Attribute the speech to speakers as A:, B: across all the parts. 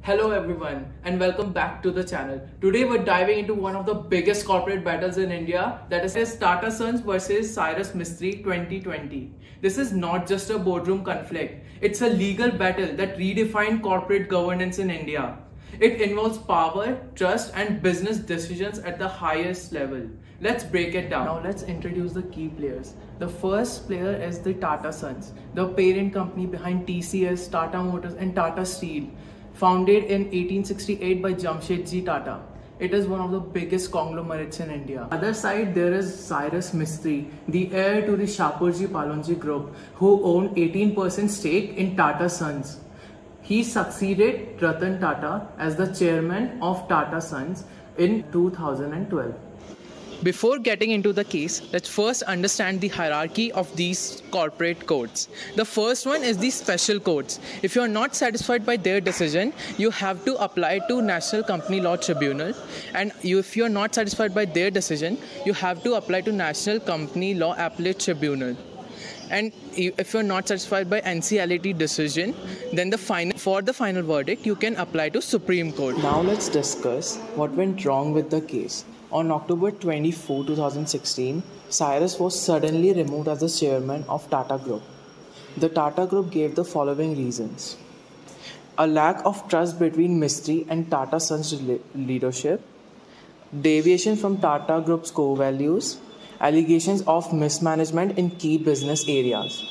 A: Hello everyone and welcome back to the channel. Today we're diving into one of the biggest corporate battles in India, that is Tata Sons versus Cyrus Mistry 2020. This is not just a boardroom conflict, it's a legal battle that redefined corporate governance in India. It involves power, trust and business decisions at the highest level. Let's break it down. Now let's introduce the key players. The first player is the Tata Sons, the parent company behind TCS, Tata Motors and Tata Steel. Founded in 1868 by Jamshedji Tata. It is one of the biggest conglomerates in India. Other side there is Cyrus Mistry, the heir to the Shapoorji Pallonji group, who owned 18% stake in Tata Sons. He succeeded Ratan Tata as the chairman of Tata Sons in 2012. Before getting into the case, let's first understand the hierarchy of these corporate courts. The first one is the special courts. If you are not satisfied by their decision, you have to apply to National Company Law Tribunal. And if you are not satisfied by their decision, you have to apply to National Company Law Appellate Tribunal. And if you are not satisfied by NCLAT decision, then for the final verdict, you can apply to Supreme Court. Now let's discuss what went wrong with the case. On October 24, 2016, Cyrus was suddenly removed as the chairman of Tata Group. The Tata Group gave the following reasons: a lack of trust between Mistry and Tata Sons leadership, deviation from Tata Group's core values, allegations of mismanagement in key business areas.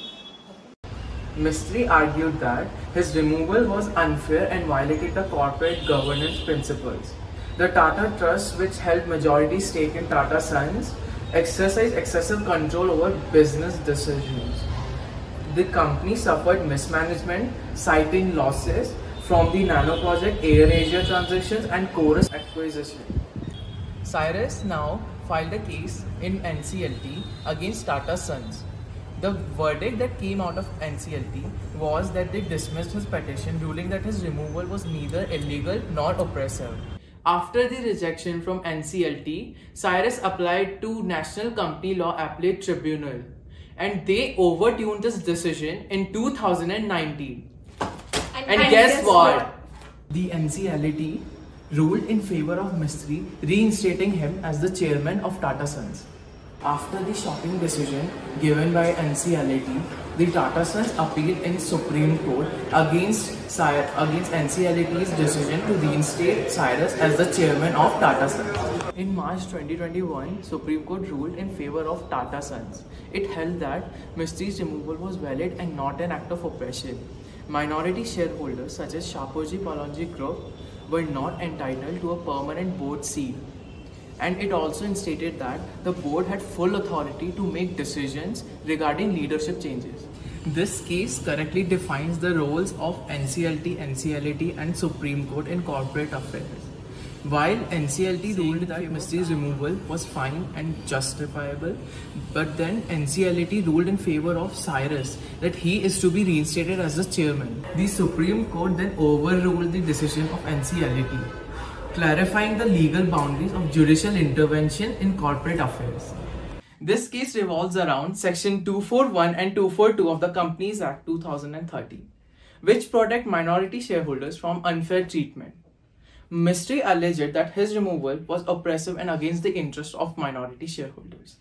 A: Mistry argued that his removal was unfair and violated the corporate governance principles. The Tata Trust, which held majority stake in Tata Sons, exercised excessive control over business decisions. The company suffered mismanagement, citing losses from the Nano project, AirAsia transactions and Chorus acquisition. Cyrus now filed a case in NCLT against Tata Sons. The verdict that came out of NCLT was that they dismissed his petition, ruling that his removal was neither illegal nor oppressive. After the rejection from NCLT, Cyrus applied to National Company Law Appellate Tribunal and they overturned this decision in 2019. And guess what? The NCLT ruled in favor of Mistry, reinstating him as the chairman of Tata Sons. After the shocking decision given by NCLAT, the Tata Sons appealed in Supreme Court against NCLAT's decision to reinstate Cyrus as the chairman of Tata Sons. In March 2021, Supreme Court ruled in favor of Tata Sons. It held that Mistry's removal was valid and not an act of oppression. Minority shareholders such as Shapoorji Pallonji Group were not entitled to a permanent board seat. And it also instated that the board had full authority to make decisions regarding leadership changes. This case correctly defines the roles of NCLT, NCLAT and Supreme Court in corporate affairs. While NCLT ruled that Mistry's removal was fine and justifiable, but then NCLAT ruled in favor of Cyrus that he is to be reinstated as the chairman. The Supreme Court then overruled the decision of NCLAT, clarifying the legal boundaries of judicial intervention in corporate affairs. This case revolves around Section 241 and 242 of the Companies Act 2013, which protect minority shareholders from unfair treatment. Mistry alleged that his removal was oppressive and against the interest of minority shareholders.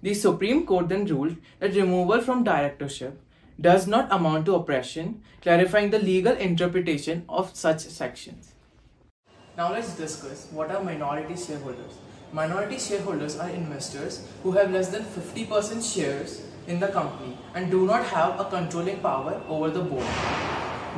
A: The Supreme Court then ruled that removal from directorship does not amount to oppression, clarifying the legal interpretation of such sections. Now let's discuss what are minority shareholders. Minority shareholders are investors who have less than 50% shares in the company and do not have a controlling power over the board.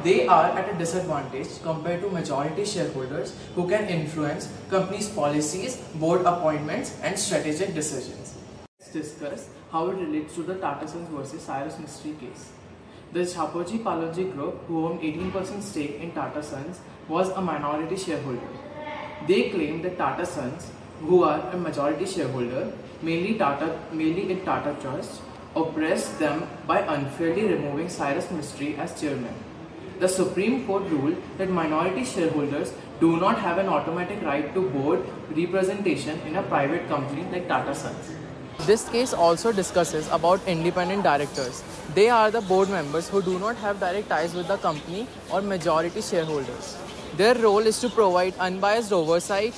A: They are at a disadvantage compared to majority shareholders who can influence company's policies, board appointments and strategic decisions. Let's discuss how it relates to the Tata Sons versus Cyrus Mistry case. The Shapoorji Pallonji Group, who owned 18% stake in Tata Sons, was a minority shareholder. They claimed that Tata Sons, who are a majority shareholder, mainly in Tata Trust, oppressed them by unfairly removing Cyrus Mistry as chairman. The Supreme Court ruled that minority shareholders do not have an automatic right to board representation in a private company like Tata Sons. This case also discusses about independent directors. They are the board members who do not have direct ties with the company or majority shareholders. Their role is to provide unbiased oversight,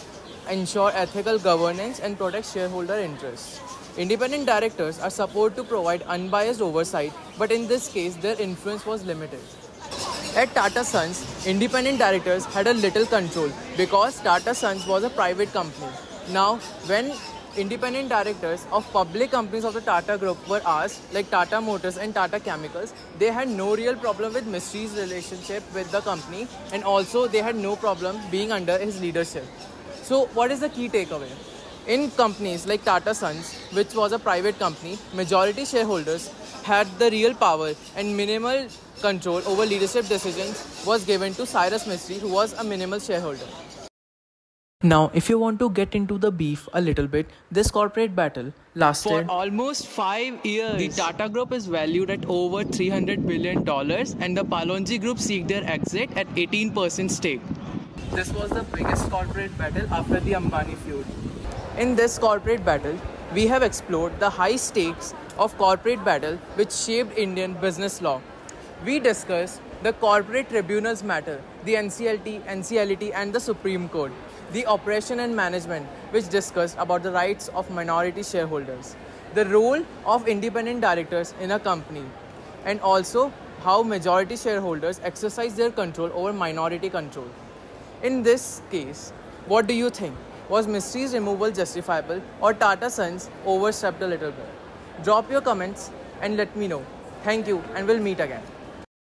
A: ensure ethical governance, and protect shareholder interests. Independent directors are supposed to provide unbiased oversight, but in this case, their influence was limited. At Tata Sons, independent directors had a little control because Tata Sons was a private company. Now, when independent directors of public companies of the Tata Group were asked, like Tata Motors and Tata Chemicals, they had no real problem with Mistry's relationship with the company, and also they had no problem being under his leadership. So, what is the key takeaway? In companies like Tata Sons, which was a private company, majority shareholders had the real power and minimal control over leadership decisions was given to Cyrus Mistry, who was a minimal shareholder. Now, if you want to get into the beef a little bit, this corporate battle lasted for almost 5 years. The Tata Group is valued at over $300 billion and the Palonji Group seek their exit at 18% stake. This was the biggest corporate battle after the Ambani feud. In this corporate battle, we have explored the high stakes of corporate battle which shaped Indian business law. We discussed the corporate tribunals matter, the NCLT, NCLT and the Supreme Court, the operation and management which discussed about the rights of minority shareholders, the role of independent directors in a company, and also how majority shareholders exercise their control over minority control. In this case, what do you think? Was Mistry's removal justifiable or Tata Sons overstepped a little bit? Drop your comments and let me know. Thank you and we'll meet again.